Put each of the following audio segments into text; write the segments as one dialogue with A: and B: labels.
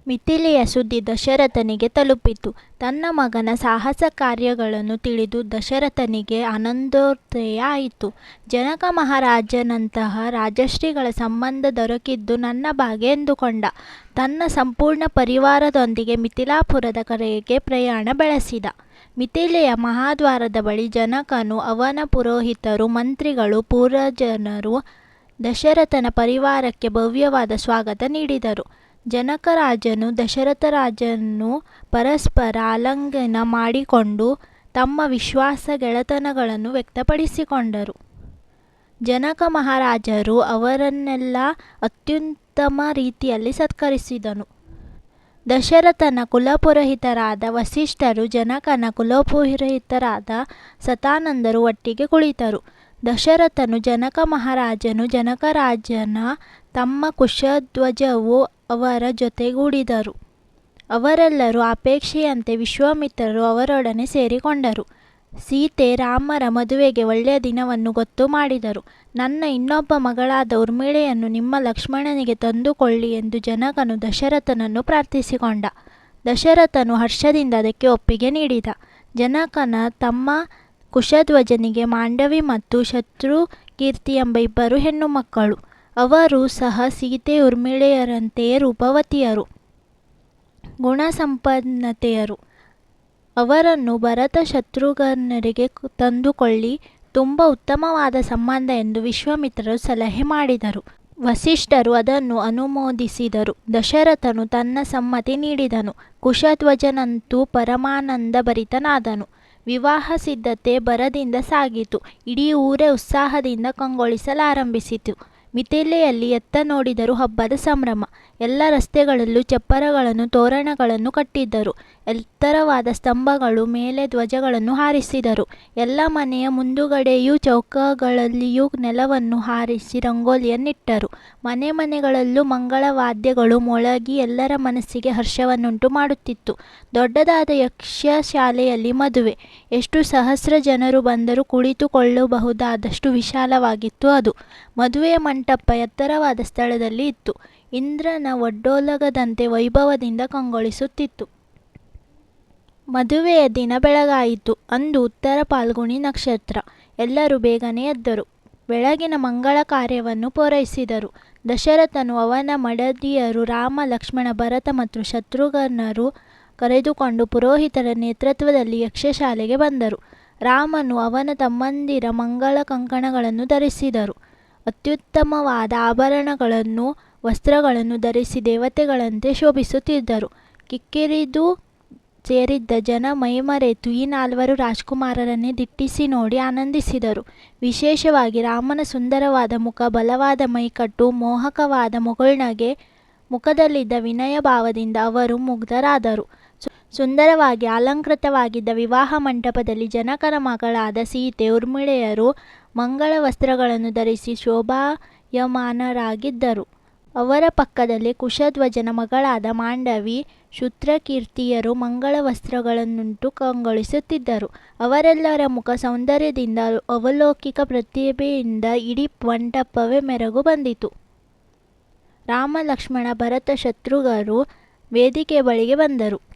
A: ಮಿಥಿಲೆಯ ಸುದ್ದಿ ದಶರಥನಿಗೆ ತಲುಪಿತು. ತನ್ನ ಮಗನ ಸಾಹಸ ಕಾರ್ಯಗಳನ್ನು ತಿಳಿದು ದಶರಥನಿಗೆ ಆನಂದೋದಯ ಆಯಿತು. ಜನಕ ಮಹಾರಾಜನಂತಹ ರಾಜಶ್ರೀಗಳ ಸಂಬಂಧ ದೊರಕಿದ್ದು ನನ್ನ ಭಾಗ್ಯ ಎಂದುಕೊಂಡ. ತನ್ನ ಸಂಪೂರ್ಣ ಪರಿವಾರದೊಂದಿಗೆ ಮಿಥಿಲಾಪುರದ ಕಡೆಗೆ ಪ್ರಯಾಣ ಬೆಳೆಸಿದ. ಮಿಥಿಲೆಯ ಮಹಾದ್ವಾರದ ಬಳಿ ಜನಕನು, ಅವನ ಪುರೋಹಿತರು, ಮಂತ್ರಿಗಳು, ಪುರಜನರು ದಶರಥನ ಪರಿವಾರಕ್ಕೆ ಭವ್ಯವಾದ ಸ್ವಾಗತ ನೀಡಿದರು. ಜನಕರಾಜನು ದಶರಥರಾಜನು ಪರಸ್ಪರ ಆಲಿಂಗನ ಮಾಡಿಕೊಂಡು ತಮ್ಮ ವಿಶ್ವಾಸ ಗೆಳೆತನಗಳನ್ನು ವ್ಯಕ್ತಪಡಿಸಿಕೊಂಡರು. ಜನಕ ಮಹಾರಾಜರು ಅವರನ್ನೆಲ್ಲ ಅತ್ಯುತ್ತಮ ರೀತಿಯಲ್ಲಿ ಸತ್ಕರಿಸಿದನು. ದಶರಥನ ಕುಲಪುರೋಹಿತರಾದ ವಸಿಷ್ಠರು ಜನಕನ ಕುಲಪುರೋಹಿತರಾದ ಸತಾನಂದರು ಒಟ್ಟಿಗೆ ಕುಳಿತರು. ದಶರಥನು, ಜನಕ ಮಹಾರಾಜನು, ಜನಕರಾಜನ ತಮ್ಮ ಕುಶಧ್ವಜವು ಅವರ ಜೊತೆಗೂಡಿದರು. ಅವರೆಲ್ಲರೂ ಅಪೇಕ್ಷೆಯಂತೆ ವಿಶ್ವಾಮಿತ್ರರು ಅವರೊಡನೆ ಸೇರಿಕೊಂಡರು. ಸೀತೆ ರಾಮರ ಮದುವೆಗೆ ಒಳ್ಳೆಯ ದಿನವನ್ನು ಗೊತ್ತು ಮಾಡಿದರು. ನನ್ನ ಇನ್ನೊಬ್ಬ ಮಗಳಾದ ಊರ್ಮಿಳೆಯನ್ನು ನಿಮ್ಮ ಲಕ್ಷ್ಮಣನಿಗೆ ತಂದುಕೊಳ್ಳಿ ಎಂದು ಜನಕನು ದಶರಥನನ್ನು ಪ್ರಾರ್ಥಿಸಿಕೊಂಡ. ದಶರಥನು ಹರ್ಷದಿಂದ ಅದಕ್ಕೆ ಒಪ್ಪಿಗೆ ನೀಡಿದ. ಜನಕನ ತಮ್ಮ ಕುಶಧ್ವಜನಿಗೆ ಮಾಂಡವಿ ಮತ್ತು ಶತ್ರುಕೀರ್ತಿ ಎಂಬ ಇಬ್ಬರು ಹೆಣ್ಣು ಮಕ್ಕಳು. ಅವರು ಸಹ ಸೀತೆ ಊರ್ಮಿಳೆಯರಂತೆಯೇ ರೂಪವತಿಯರು, ಗುಣಸಂಪನ್ನತೆಯರು. ಅವರನ್ನು ಭರತ ಶತ್ರುಘ್ನರಿಗೆ ತಂದುಕೊಳ್ಳಿ, ತುಂಬ ಉತ್ತಮವಾದ ಸಂಬಂಧ ಎಂದು ವಿಶ್ವಾಮಿತ್ರರು ಸಲಹೆ ಮಾಡಿದರು. ವಸಿಷ್ಠರು ಅದನ್ನು ಅನುಮೋದಿಸಿದರು. ದಶರಥನು ತನ್ನ ಸಮ್ಮತಿ ನೀಡಿದನು. ಕುಶಧ್ವಜನಂತೂ ಪರಮಾನಂದ ಭರಿತನಾದನು. ವಿವಾಹ ಸಿದ್ಧತೆ ಭರದಿಂದ ಸಾಗಿತು. ಇಡೀ ಊರೇ ಉತ್ಸಾಹದಿಂದ ಕಂಗೊಳಿಸಲಾರಂಭಿಸಿತು. ಮಿಥಿಲೆಯಲ್ಲಿ ಎತ್ತ ನೋಡಿದರೂ ಹಬ್ಬದ ಸಂಭ್ರಮ. ಎಲ್ಲ ರಸ್ತೆಗಳಲ್ಲೂ ಚಪ್ಪರಗಳನ್ನು, ತೋರಣಗಳನ್ನು ಕಟ್ಟಿದ್ದರು. ಎತ್ತರವಾದ ಸ್ತಂಭಗಳ ಮೇಲೆ ಧ್ವಜಗಳನ್ನು ಹಾರಿಸಿದರು. ಎಲ್ಲ ಮನೆಯ ಮುಂದುಗಡೆಯೂ ಚೌಕಗಳಲ್ಲಿಯೂ ನೆಲವನ್ನು ಹಾರಿಸಿ ರಂಗೋಲಿಯನ್ನಿಟ್ಟರು. ಮನೆ ಮನೆಗಳಲ್ಲೂ ಮಂಗಳವಾದ್ಯಗಳು ಮೊಳಗಿ ಎಲ್ಲರ ಮನಸ್ಸಿಗೆ ಹರ್ಷವನ್ನುಂಟು ಮಾಡುತ್ತಿತ್ತು. ದೊಡ್ಡದಾದ ಯಕ್ಷಶಾಲೆಯಲ್ಲಿ ಮದುವೆ. ಎಷ್ಟು ಸಹಸ್ರ ಜನರು ಬಂದರೂ ಕುಳಿತುಕೊಳ್ಳಬಹುದಾದಷ್ಟು ವಿಶಾಲವಾಗಿತ್ತು ಅದು. ಮದುವೆಯ ಮಂಟಪ ಎತ್ತರವಾದ ಸ್ಥಳದಲ್ಲಿ ಇತ್ತು. ಇಂದ್ರನ ಒಡ್ಡೋಲಗದಂತೆ ವೈಭವದಿಂದ ಕಂಗೊಳಿಸುತ್ತಿತ್ತು. ಮದುವೆಯ ದಿನ ಬೆಳಗಾಯಿತು. ಅಂದು ಉತ್ತರ ಫಾಲ್ಗುಣಿ ನಕ್ಷತ್ರ. ಎಲ್ಲರೂ ಬೇಗನೆ ಎದ್ದರು. ಬೆಳಗಿನ ಮಂಗಳ ಕಾರ್ಯವನ್ನು ಪೂರೈಸಿದರು. ದಶರಥನು ಅವನ ಮಡದಿಯರು ರಾಮ, ಲಕ್ಷ್ಮಣ, ಭರತ ಮತ್ತು ಶತ್ರುಘ್ನರು ಕರೆದುಕೊಂಡು ಪುರೋಹಿತರ ನೇತೃತ್ವದಲ್ಲಿ ಯಕ್ಷಶಾಲೆಗೆ ಬಂದರು. ರಾಮನು ಅವನ ತಮ್ಮಂದಿರ ಮಂಗಳ ಕಂಕಣಗಳನ್ನು ಧರಿಸಿದರು. ಅತ್ಯುತ್ತಮವಾದ ಆಭರಣಗಳನ್ನು, ವಸ್ತ್ರಗಳನ್ನು ಧರಿಸಿ ದೇವತೆಗಳಂತೆ ಶೋಭಿಸುತ್ತಿದ್ದರು. ಕಿಕ್ಕಿರಿದು ಸೇರಿದ್ದ ಜನ ಮೈಮರೆತು ಈ ನಾಲ್ವರು ರಾಜಕುಮಾರರನ್ನೇ ದಿಟ್ಟಿಸಿ ನೋಡಿ ಆನಂದಿಸಿದರು. ವಿಶೇಷವಾಗಿ ರಾಮನ ಸುಂದರವಾದ ಮುಖ, ಬಲವಾದ ಮೈಕಟ್ಟು, ಮೋಹಕವಾದ ಮುಗುಳ್ನಗೆ, ಮುಖದಲ್ಲಿದ್ದ ವಿನಯ ಭಾವದಿಂದ ಅವರು ಮುಗ್ಧರಾದರು. ಸುಂದರವಾಗಿ ಅಲಂಕೃತವಾಗಿದ್ದ ವಿವಾಹ ಮಂಟಪದಲ್ಲಿ ಜನಕನ ಮಗಳಾದ ಸೀತೆ, ಊರ್ಮಿಳೆಯರು ಮಂಗಳ ವಸ್ತ್ರಗಳನ್ನು ಧರಿಸಿ ಶೋಭಾಯಮಾನರಾಗಿದ್ದರು. ಅವರ ಪಕ್ಕದಲ್ಲಿ ಕುಶಧ್ವಜನ ಮಗಳಾದ ಮಾಂಡವಿ, ಶತ್ರುಕೀರ್ತಿಯರು ಮಂಗಳ ವಸ್ತ್ರಗಳನ್ನುಟ್ಟು ಕಂಗೊಳಿಸುತ್ತಿದ್ದರು. ಅವರೆಲ್ಲರ ಮುಖ ಸೌಂದರ್ಯದಿಂದ, ಅಲೌಕಿಕ ಪ್ರತಿಭೆಯಿಂದ ಇಡೀ ಮಂಟಪವೇ ಮೆರಗು ಬಂದಿತು. ರಾಮ, ಲಕ್ಷ್ಮಣ, ಭರತ, ಶತ್ರುಘ್ನರು ವೇದಿಕೆಯ ಬಳಿಗೆ ಬಂದರು.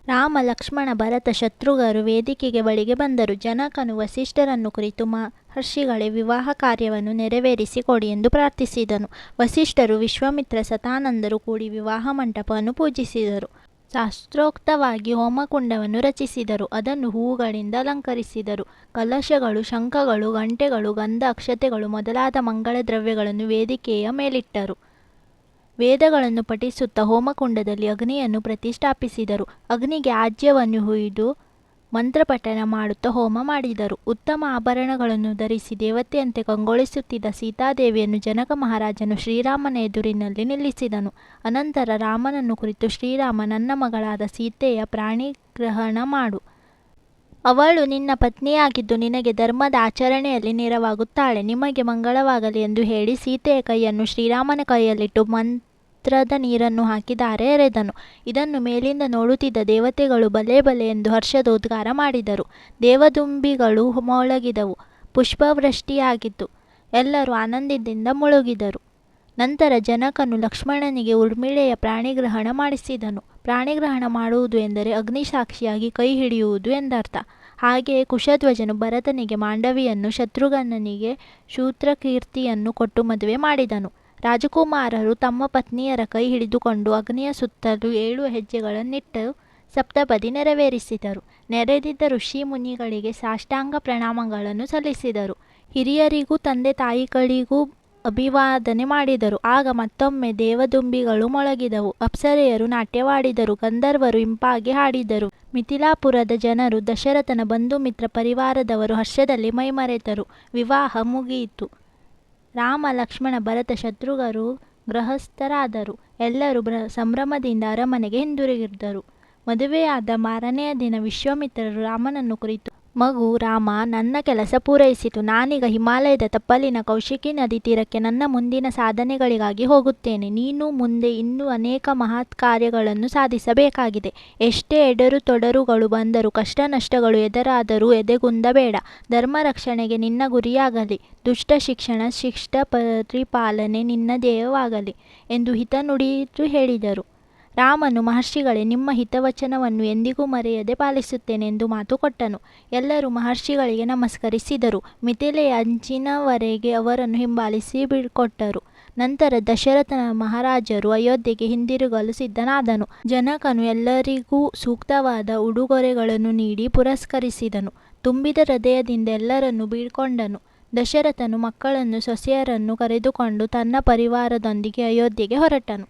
A: ವೇದಿಕೆಗೆ ಬಳಿಗೆ ಬಂದರು. ಜನಕನು ವಸಿಷ್ಠರನ್ನು ಕುರಿತು, ಮಹರ್ಷಿಗಳೇ, ವಿವಾಹ ಕಾರ್ಯವನ್ನು ನೆರವೇರಿಸಿ ಕೊಡಿ ಎಂದು ಪ್ರಾರ್ಥಿಸಿದನು. ವಸಿಷ್ಠರು, ವಿಶ್ವಾಮಿತ್ರ, ಸತಾನಂದರು ಕೂಡಿ ವಿವಾಹ ಮಂಟಪವನ್ನು ಪೂಜಿಸಿದರು. ಶಾಸ್ತ್ರೋಕ್ತವಾಗಿ ಹೋಮಕುಂಡವನ್ನು ರಚಿಸಿದರು. ಅದನ್ನು ಹೂವುಗಳಿಂದ ಅಲಂಕರಿಸಿದರು. ಕಲಶಗಳು, ಶಂಖಗಳು, ಗಂಟೆಗಳು, ಗಂಧ, ಅಕ್ಷತೆಗಳು ಮೊದಲಾದ ಮಂಗಳ ದ್ರವ್ಯಗಳನ್ನು ವೇದಿಕೆಯ ಮೇಲಿಟ್ಟರು. ವೇದಗಳನ್ನು ಪಠಿಸುತ್ತಾ ಹೋಮಕುಂಡದಲ್ಲಿ ಅಗ್ನಿಯನ್ನು ಪ್ರತಿಷ್ಠಾಪಿಸಿದರು. ಅಗ್ನಿಗೆ ಆಜ್ಯವನ್ನು ಹುಯ್ದು ಮಂತ್ರಪಠಣ ಮಾಡುತ್ತಾ ಹೋಮ ಮಾಡಿದರು. ಉತ್ತಮ ಆಭರಣಗಳನ್ನು ಧರಿಸಿ ದೇವತೆಯಂತೆ ಕಂಗೊಳಿಸುತ್ತಿದ್ದ ಸೀತಾದೇವಿಯನ್ನು ಜನಕ ಮಹಾರಾಜನು ಶ್ರೀರಾಮನ ಎದುರಿನಲ್ಲಿ ನಿಲ್ಲಿಸಿದನು. ಅನಂತರ ರಾಮನನ್ನು ಕುರಿತು, ಶ್ರೀರಾಮ, ನನ್ನ ಮಗಳಾದ ಸೀತೆಯ ಪ್ರಾಣಿಗ್ರಹಣ ಮಾಡು. ಅವಳು ನಿನ್ನ ಪತ್ನಿಯಾಗಿದ್ದು ನಿನಗೆ ಧರ್ಮದ ಆಚರಣೆಯಲ್ಲಿ ನೆರವಾಗುತ್ತಾಳೆ. ನಿಮಗೆ ಮಂಗಳವಾಗಲಿ ಎಂದು ಹೇಳಿ ಸೀತೆಯ ಕೈಯನ್ನು ಶ್ರೀರಾಮನ ಕೈಯಲ್ಲಿಟ್ಟು ಮಂತ್ರದ ನೀರನ್ನು ಹಾಕಿ ಧಾರೆ ಎರೆದನು. ಇದನ್ನು ಮೇಲಿಂದ ನೋಡುತ್ತಿದ್ದ ದೇವತೆಗಳು ಬಲೆ ಬಲೆ ಎಂದು ಹರ್ಷದೋದ್ಗಾರ ಮಾಡಿದರು. ದೇವದುಂಬಿಗಳು ಮೊಳಗಿದವು. ಪುಷ್ಪವೃಷ್ಟಿಯಾಗಿತ್ತು. ಎಲ್ಲರೂ ಆನಂದದಿಂದ ಮುಳುಗಿದರು. ನಂತರ ಜನಕನು ಲಕ್ಷ್ಮಣನಿಗೆ ಊರ್ಮಿಳೆಯ ಪ್ರಾಣಿಗ್ರಹಣ ಮಾಡಿಸಿದನು. ಪ್ರಾಣಿಗ್ರಹಣ ಮಾಡುವುದು ಎಂದರೆ ಅಗ್ನಿಸಾಕ್ಷಿಯಾಗಿ ಕೈ ಹಿಡಿಯುವುದು ಎಂದರ್ಥ. ಹಾಗೆಯೇ ಕುಶಧ್ವಜನು ಭರತನಿಗೆ ಮಾಂಡವಿಯನ್ನು, ಶತ್ರುಘ್ನನಿಗೆ ಶೂತ್ರಕೀರ್ತಿಯನ್ನು ಕೊಟ್ಟು ಮದುವೆ ಮಾಡಿದನು. ರಾಜಕುಮಾರರು ತಮ್ಮ ಪತ್ನಿಯರ ಕೈ ಹಿಡಿದುಕೊಂಡು ಅಗ್ನಿಯ ಸುತ್ತಲೂ 7 ಹೆಜ್ಜೆಗಳನ್ನಿಟ್ಟು ಸಪ್ತಪದಿ ನೆರವೇರಿಸಿದರು. ನೆರೆದಿದ್ದ ಋಷಿ ಮುನಿಗಳಿಗೆ ಸಾಷ್ಟಾಂಗ ಪ್ರಣಾಮಗಳನ್ನು ಸಲ್ಲಿಸಿದರು. ಹಿರಿಯರಿಗೂ ತಂದೆ ತಾಯಿಗಳಿಗೂ ಅಭಿವಾದನೆ ಮಾಡಿದರು. ಆಗ ಮತ್ತೊಮ್ಮೆ ದೇವದುಂಬಿಗಳು ಮೊಳಗಿದವು, ಅಪ್ಸರೆಯರು ನಾಟ್ಯವಾಡಿದರು, ಗಂಧರ್ವರು ಇಂಪಾಗಿ ಹಾಡಿದರು. ಮಿಥಿಲಾಪುರದ ಜನರು, ದಶರಥನ ಬಂಧು ಮಿತ್ರ ಪರಿವಾರದವರು ಹರ್ಷದಲ್ಲಿ ಮೈಮರೆತರು. ವಿವಾಹ ಮುಗಿಯಿತು. ರಾಮ, ಲಕ್ಷ್ಮಣ, ಭರತ, ಶತ್ರುಘ್ನರು ಗೃಹಸ್ಥರಾದರು. ಎಲ್ಲರೂ ಸಂಭ್ರಮದಿಂದ ಅರಮನೆಗೆ ಹಿಂದಿರುಗಿದರು. ಮದುವೆಯಾದ ಮಾರನೆಯ ದಿನ ವಿಶ್ವಾಮಿತ್ರರು ರಾಮನನ್ನು ಕುರಿತು, ಮಗು ರಾಮ, ನನ್ನ ಕೆಲಸ ಪೂರೈಸಿತು. ನಾನೀಗ ಹಿಮಾಲಯದ ತಪ್ಪಲಿನ ಕೌಶಿಕಿ ನದಿ ತೀರಕ್ಕೆ ನನ್ನ ಮುಂದಿನ ಸಾಧನೆಗಳಿಗಾಗಿ ಹೋಗುತ್ತೇನೆ. ನೀನು ಮುಂದೆ ಇನ್ನೂ ಅನೇಕ ಮಹತ್ ಕಾರ್ಯಗಳನ್ನು ಸಾಧಿಸಬೇಕಾಗಿದೆ. ಎಷ್ಟೇ ಎಡರು ತೊಡರುಗಳು ಬಂದರೂ, ಕಷ್ಟ ನಷ್ಟಗಳು ಎದುರಾದರೂ ಎದೆಗುಂದಬೇಡ. ಧರ್ಮ ರಕ್ಷಣೆಗೆ ನಿನ್ನ ಗುರಿಯಾಗಲಿ. ದುಷ್ಟ ಶಿಕ್ಷಣ, ಶಿಷ್ಟ ಪರಿಪಾಲನೆ ನಿನ್ನ ಧ್ಯೇಯವಾಗಲಿ ಎಂದು ಹಿತನುಡಿದು ಹೇಳಿದರು. ರಾಮನು, ಮಹರ್ಷಿಗಳೇ, ನಿಮ್ಮ ಹಿತವಚನವನ್ನು ಎಂದಿಗೂ ಮರೆಯದೆ ಪಾಲಿಸುತ್ತೇನೆ ಎಂದು ಮಾತು ಕೊಟ್ಟನು. ಎಲ್ಲರೂ ಮಹರ್ಷಿಗಳಿಗೆ ನಮಸ್ಕರಿಸಿದರು. ಮಿಥಿಲೆಯ ಅಂಚಿನವರೆಗೆ ಅವರನ್ನು ಹಿಂಬಾಲಿಸಿ ಬಿಟ್ಟುಕೊಟ್ಟರು. ನಂತರ ದಶರಥನ ಮಹಾರಾಜರು ಅಯೋಧ್ಯೆಗೆ ಹಿಂದಿರುಗಲು ಸಿದ್ಧನಾದನು. ಜನಕನು ಎಲ್ಲರಿಗೂ ಸೂಕ್ತವಾದ ಉಡುಗೊರೆಗಳನ್ನು ನೀಡಿ ಪುರಸ್ಕರಿಸಿದನು. ತುಂಬಿದ ಹೃದಯದಿಂದ ಎಲ್ಲರನ್ನೂ ಬೀಳ್ಕೊಂಡನು. ದಶರಥನು ಮಕ್ಕಳನ್ನು, ಸೊಸೆಯರನ್ನು ಕರೆದುಕೊಂಡು ತನ್ನ ಪರಿವಾರದೊಂದಿಗೆ ಅಯೋಧ್ಯೆಗೆ ಹೊರಟನು.